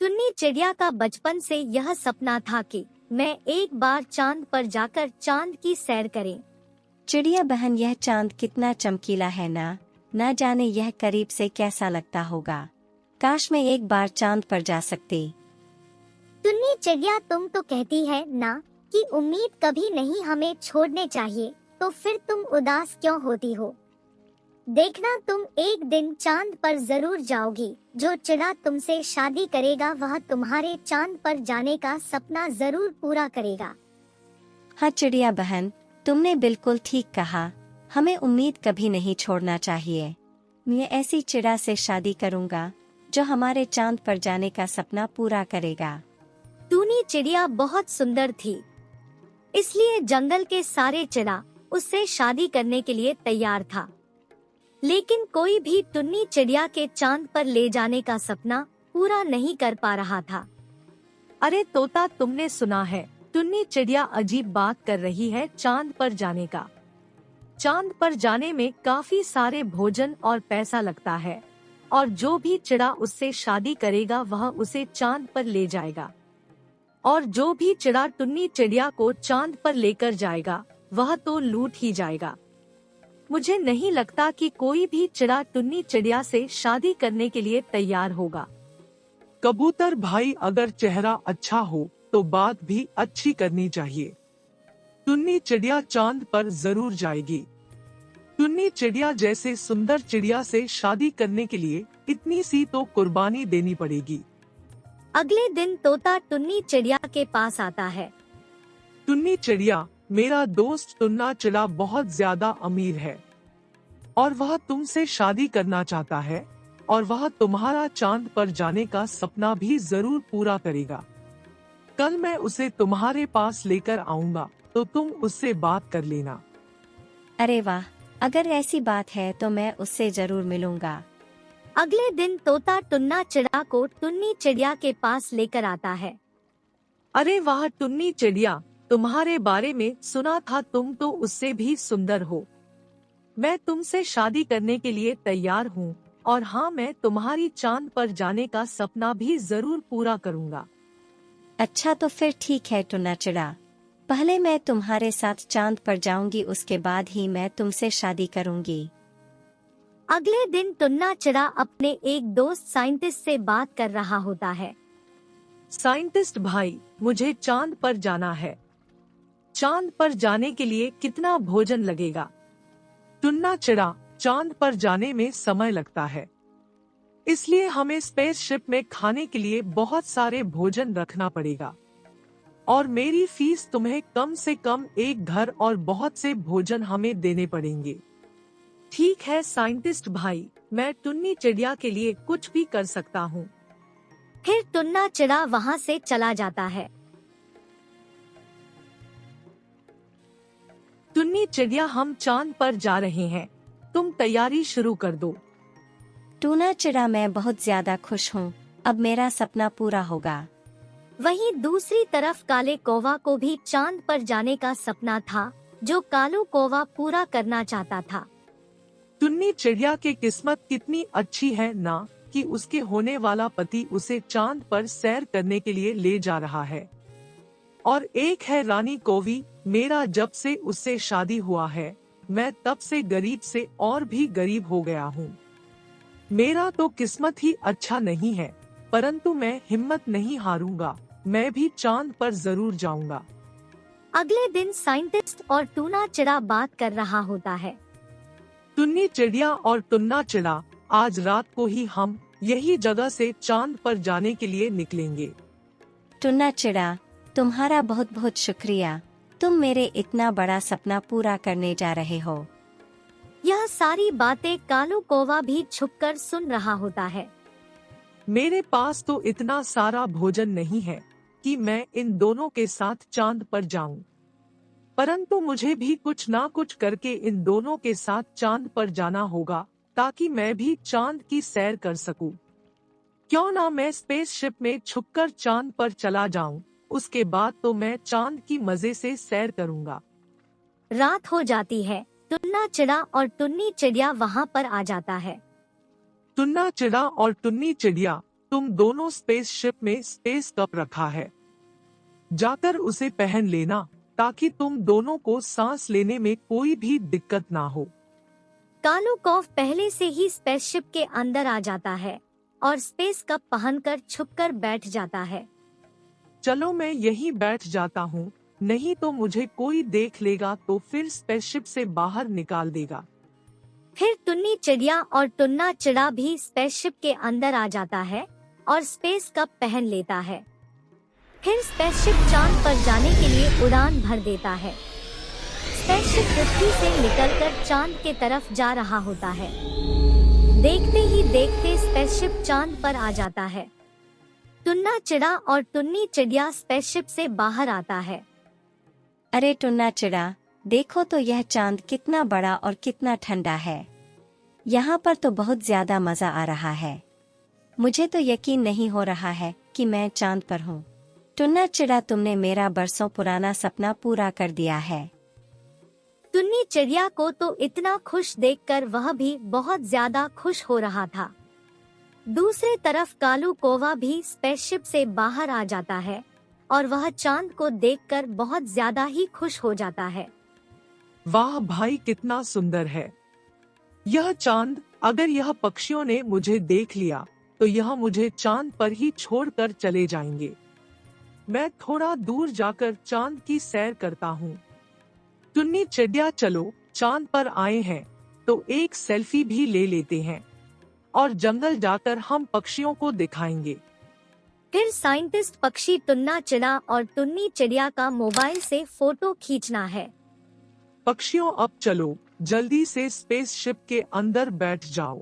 टुन्नी चिड़िया का बचपन से यह सपना था कि मैं एक बार चांद पर जाकर चांद की सैर करें। चिड़िया बहन, यह चांद कितना चमकीला है ना जाने यह करीब से कैसा लगता होगा। काश मैं एक बार चांद पर जा सकती। टुन्नी चिड़िया, तुम तो कहती है ना कि उम्मीद कभी नहीं हमें छोड़ने चाहिए, तो फिर तुम उदास क्यों होती हो? देखना, तुम एक दिन चांद पर जरूर जाओगी। जो चिड़ा तुमसे शादी करेगा वह तुम्हारे चांद पर जाने का सपना जरूर पूरा करेगा। हाँ चिड़िया बहन, तुमने बिल्कुल ठीक कहा। हमें उम्मीद कभी नहीं छोड़ना चाहिए। मैं ऐसी चिड़ा से शादी करूंगा जो हमारे चांद पर जाने का सपना पूरा करेगा। टुन्नी चिड़िया बहुत सुंदर थी, इसलिए जंगल के सारे चिड़ा उससे शादी करने के लिए तैयार था। लेकिन कोई भी टुन्नी चिड़िया के चांद पर ले जाने का सपना पूरा नहीं कर पा रहा था। अरे तोता, तुमने सुना है? टुन्नी चिड़िया अजीब बात कर रही है चांद पर जाने का। चांद पर जाने में काफी सारे भोजन और पैसा लगता है, और जो भी चिड़ा उससे शादी करेगा वह उसे चांद पर ले जाएगा। और जो भी चिड़ा टुन्नी चिड़िया को चांद पर लेकर जाएगा वह तो लूट ही जाएगा। मुझे नहीं लगता कि कोई भी चिड़ा टुन्नी चिड़िया से शादी करने के लिए तैयार होगा। कबूतर भाई, अगर चेहरा अच्छा हो तो बात भी अच्छी करनी चाहिए। टुन्नी चिड़िया चांद पर जरूर जाएगी। टुन्नी चिड़िया जैसे सुंदर चिड़िया से शादी करने के लिए इतनी सी तो कुर्बानी देनी पड़ेगी। अगले दिन तोता टुन्नी चिड़िया के पास आता है। टुन्नी चिड़िया, मेरा दोस्त टुन्ना चिड़ा बहुत ज्यादा अमीर है और वह तुमसे शादी करना चाहता है, और वह तुम्हारा चांद पर जाने का सपना भी जरूर पूरा करेगा। कल मैं उसे तुम्हारे पास लेकर आऊंगा तो तुम उससे बात कर लेना। अरे वाह, अगर ऐसी बात है तो मैं उससे जरूर मिलूंगा। अगले दिन तोता टुन्ना चिड़ा को टुन्नी चिड़िया के पास लेकर आता है। अरे वाह टुन्नी चिड़िया, तुम्हारे बारे में सुना था, तुम तो उससे भी सुंदर हो। मैं तुमसे शादी करने के लिए तैयार हूँ, और हाँ, मैं तुम्हारी चांद पर जाने का सपना भी जरूर पूरा करूँगा। अच्छा तो फिर ठीक है टुन्ना चिड़ा, पहले मैं तुम्हारे साथ चांद पर जाऊंगी, उसके बाद ही मैं तुमसे शादी करूंगी। अगले दिन टुन्ना चिड़ा अपने एक दोस्त साइंटिस्ट से बात कर रहा होता है। साइंटिस्ट भाई, मुझे चांद पर जाना है। चांद पर जाने के लिए कितना भोजन लगेगा? टुन्ना चिड़ा, चांद पर जाने में समय लगता है, इसलिए हमें स्पेसशिप में खाने के लिए बहुत सारे भोजन रखना पड़ेगा, और मेरी फीस तुम्हें कम से कम एक घर और बहुत से भोजन हमें देने पड़ेंगे। ठीक है साइंटिस्ट भाई, मैं टुन्नी चिड़िया के लिए कुछ भी कर सकता हूँ। फिर टुन्ना चिड़ा वहाँ से चला जाता है। टुन्नी चिड़िया, हम चांद पर जा रहे हैं, तुम तैयारी शुरू कर दो। टुन्ना चिड़ा, मैं बहुत ज्यादा खुश हूँ, अब मेरा सपना पूरा होगा। वहीं दूसरी तरफ काले कौवा को भी चांद पर जाने का सपना था, जो कालू कौवा पूरा करना चाहता था। टुन्नी चिड़िया की किस्मत कितनी अच्छी है ना, कि उसके होने वाला पति उसे चांद पर सैर करने के लिए ले जा रहा है। और एक है रानी कौवी, मेरा जब से उससे शादी हुआ है, मैं तब से गरीब से और भी गरीब हो गया हूँ। मेरा तो किस्मत ही अच्छा नहीं है, परंतु मैं हिम्मत नहीं हारूंगा, मैं भी चांद पर जरूर जाऊंगा। अगले दिन साइंटिस्ट और टुन्ना चिड़ा बात कर रहा होता है। टुन्नी चिड़िया और टुन्ना चिड़ा, आज रात को ही हम यही जगह से चांद पर जाने के लिए निकलेंगे। टुन्ना चिड़ा, तुम्हारा बहुत बहुत शुक्रिया, तुम मेरे इतना बड़ा सपना पूरा करने जा रहे हो। यह सारी बातें कालू कौवा भी छुपकर सुन रहा होता है। मेरे पास तो इतना सारा भोजन नहीं है कि मैं इन दोनों के साथ चांद पर जाऊं, परंतु मुझे भी कुछ ना कुछ करके इन दोनों के साथ चांद पर जाना होगा, ताकि मैं भी चांद की सैर कर सकूं। क्यों ना मैं स्पेसशिप में छुपकर चांद पर चला जाऊं, उसके बाद तो मैं चांद की मजे से सैर करूंगा। रात हो जाती है। टुन्ना चिड़ा और टुन्नी चिड़िया वहाँ पर आ जाता है। टुन्ना चिड़ा और टुन्नी चिड़िया, तुम दोनों स्पेसशिप में स्पेस कप रखा है, जाकर उसे पहन लेना ताकि तुम दोनों को सांस लेने में कोई भी दिक्कत ना हो। कालूकॉव पहले से ही स्पेसशिप के अंदर आ जाता है और स्पेस कप पहनकर छुपकर बैठ जाता है। चलो मैं यहीं बैठ जाता हूँ, नहीं तो मुझे कोई देख लेगा तो फिर स्पेसशिप से बाहर निकाल देगा। फिर टुन्नी चिड़िया और टुन्ना चिड़ा भी स्पेसशिप के अंदर आ जाता है और स्पेस कप पहन लेता है। फिर स्पेसशिप चांद पर जाने के लिए उड़ान भर देता है। स्पेसशिप पृथ्वी से निकलकर चांद के तरफ जा रहा होता है। देखते ही देखते स्पेसशिप चांद पर आ जाता है। टुन्ना चिड़ा और टुन्नी चिड़िया स्पेसशिप से बाहर आता है। अरे टुन्ना चिड़ा, देखो तो यह चांद कितना बड़ा और कितना ठंडा है। यहाँ पर तो बहुत ज्यादा मजा आ रहा है। मुझे तो यकीन नहीं हो रहा है कि मैं चांद पर हूँ। टुन्ना चिड़ा, तुमने मेरा बरसों पुराना सपना पूरा कर दिया है। टुन्नी चिड़िया को तो इतना खुश देखकर वह भी बहुत ज्यादा खुश हो रहा था। दूसरे तरफ कालू कौवा भी स्पेसशिप से बाहर आ जाता है और वह चांद को देखकर बहुत ज्यादा ही खुश हो जाता है। वाह भाई, कितना सुंदर है यह चांद। अगर यह पक्षियों ने मुझे देख लिया तो यह मुझे चांद पर ही छोड़कर चले जाएंगे। मैं थोड़ा दूर जाकर चांद की सैर करता हूँ। टुन्नी चिड़िया, चलो चांद पर आए हैं तो एक सेल्फी भी ले लेते हैं और जंगल जाकर हम पक्षियों को दिखाएंगे। फिर साइंटिस्ट पक्षी टुन्ना चिड़ा और टुन्नी चिड़िया का मोबाइल से फोटो खींचना है। पक्षियों, अब चलो जल्दी से स्पेसशिप के अंदर बैठ जाओ।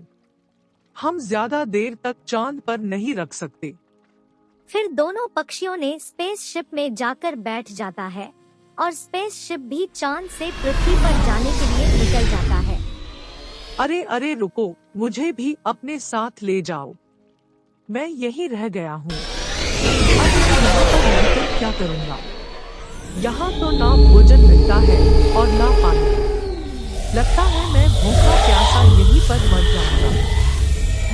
हम ज्यादा देर तक चांद पर नहीं रख सकते। फिर दोनों पक्षियों ने स्पेसशिप में जाकर बैठ जाता है और स्पेसशिप भी चांद से पृथ्वी पर जाने के लिए निकल जाता है। अरे अरे रुको, मुझे भी अपने साथ ले जाओ। मैं यहीं रह गया हूँ। अब मैं यहाँ पर रहकर क्या करूँगा? यहाँ तो ना भोजन मिलता है और ना पानी। लगता है मैं भूखा प्यासा यहीं पर मर जाऊंगा।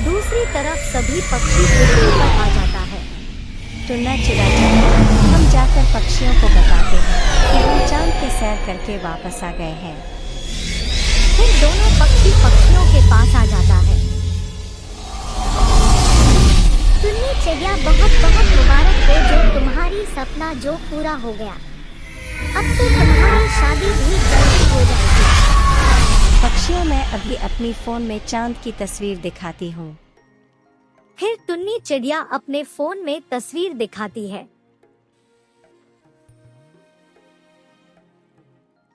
दूसरी तरफ सभी पक्षी पृथ्वी पर आ जाता है। टुन्ना चिड़ा, हम जाकर पक्षियों को बताते हैं कि हम चांद की सैर करके वापस आ गए हैं। फिर दोनों पक्षी पक्षियों के पास आ जाता है। टुन्नी चिड़िया, बहुत बहुत मुबारक हो जो तुम्हारी सपना जो पूरा हो गया। अब तो तुम्हारी शादी भी जल्दी हो जाएगी। पक्षियों, मैं अभी अपनी फोन में चांद की तस्वीर दिखाती हूँ। फिर टुन्नी चिड़िया अपने फोन में तस्वीर दिखाती है।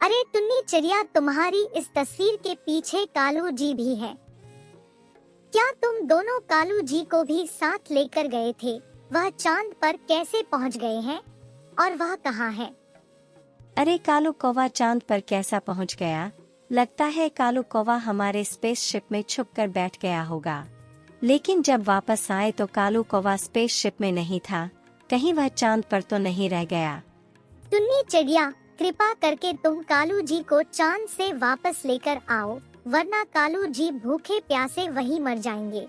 अरे टुन्नी चिड़िया, तुम्हारी इस तस्वीर के पीछे कालू जी भी है। क्या तुम दोनों कालू जी को भी साथ लेकर गए थे? वह चांद पर कैसे पहुंच गए हैं और वह कहाँ है? अरे कालू कौवा चांद पर कैसा पहुंच गया? लगता है कालू कौवा हमारे स्पेसशिप में छुपकर बैठ गया होगा। लेकिन जब वापस आए तो कालू कौवा स्पेसशिप में नहीं था। कहीं वह चांद पर तो नहीं रह गया। टुन्नी चिड़िया, कृपा करके तुम कालू जी को चांद से वापस लेकर आओ, वरना कालू जी भूखे प्यासे वहीं मर जाएंगे।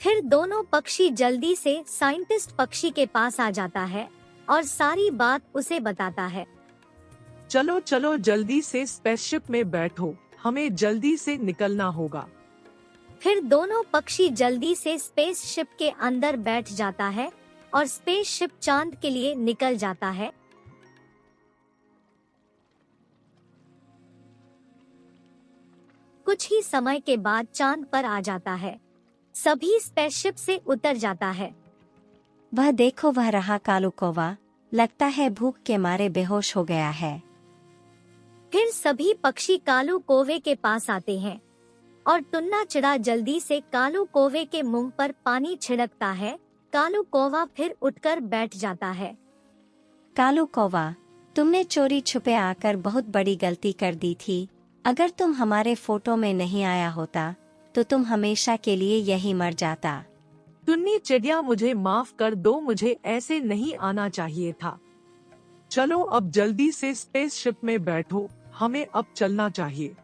फिर दोनों पक्षी जल्दी से साइंटिस्ट पक्षी के पास आ जाता है और सारी बात उसे बताता है। चलो चलो जल्दी से स्पेसशिप में बैठो, हमें जल्दी से निकलना होगा। फिर दोनों पक्षी जल्दी से स्पेसशिप के अंदर बैठ जाता है और स्पेसशिप चांद के लिए निकल जाता है। कुछ ही समय के बाद चांद पर आ जाता है। सभी स्पेसशिप से उतर जाता है। वह देखो, वह रहा कालू कौवा। लगता है भूख के मारे बेहोश हो गया है। फिर सभी पक्षी कालू कौवे के पास आते हैं और टुन्ना चिड़ा जल्दी से कालू कौवे के मुंह पर पानी छिड़कता है। कालू कौवा फिर उठकर बैठ जाता है। कालू कौवा, तुमने चोरी छुपे आकर बहुत बड़ी गलती कर दी थी। अगर तुम हमारे फोटो में नहीं आया होता तो तुम हमेशा के लिए यही मर जाता। टुन्नी चिड़िया, मुझे माफ कर दो, मुझे ऐसे नहीं आना चाहिए था। चलो अब जल्दी से स्पेसशिप में बैठो, हमें अब चलना चाहिए।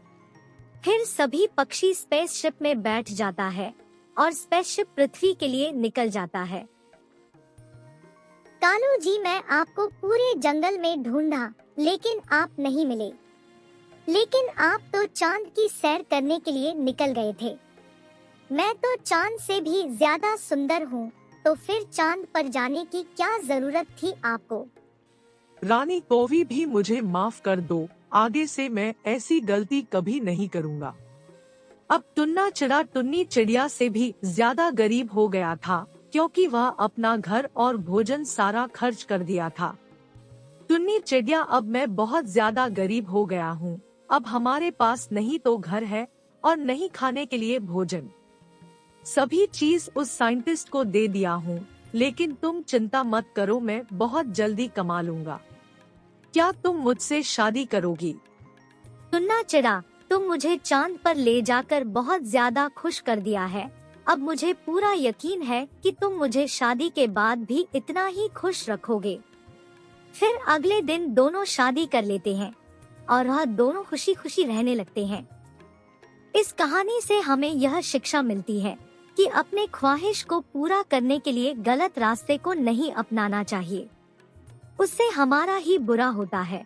फिर सभी पक्षी स्पेसशिप में बैठ जाता है और स्पेसशिप पृथ्वी के लिए निकल जाता है। कालू जी, मैं आपको पूरे जंगल में ढूंढा लेकिन आप नहीं मिले। लेकिन आप तो चांद की सैर करने के लिए निकल गए थे। मैं तो चांद से भी ज्यादा सुंदर हूँ, तो फिर चांद पर जाने की क्या जरूरत थी आपको? रानी कौवी भी मुझे माफ कर दो, आगे से मैं ऐसी गलती कभी नहीं करूँगा। अब टुन्ना चिड़ा टुन्नी चिड़िया से भी ज्यादा गरीब हो गया था, क्योंकि वह अपना घर और भोजन सारा खर्च कर दिया था। टुन्नी चिड़िया, अब मैं बहुत ज्यादा गरीब हो गया हूँ। अब हमारे पास नहीं तो घर है और नहीं खाने के लिए भोजन। सभी चीज उस साइंटिस्ट को दे दिया हूँ, लेकिन तुम चिंता मत करो, मैं बहुत जल्दी कमा लूंगा। क्या तुम मुझसे शादी करोगी? टुन्ना चिड़ा, तुम मुझे चांद पर ले जाकर बहुत ज्यादा खुश कर दिया है। अब मुझे पूरा यकीन है कि तुम मुझे शादी के बाद भी इतना ही खुश रखोगे। फिर अगले दिन दोनों शादी कर लेते हैं और वह दोनों खुशी खुशी रहने लगते हैं। इस कहानी से हमें यह शिक्षा मिलती है कि अपने ख्वाहिश को पूरा करने के लिए गलत रास्ते को नहीं अपनाना चाहिए, उससे हमारा ही बुरा होता है।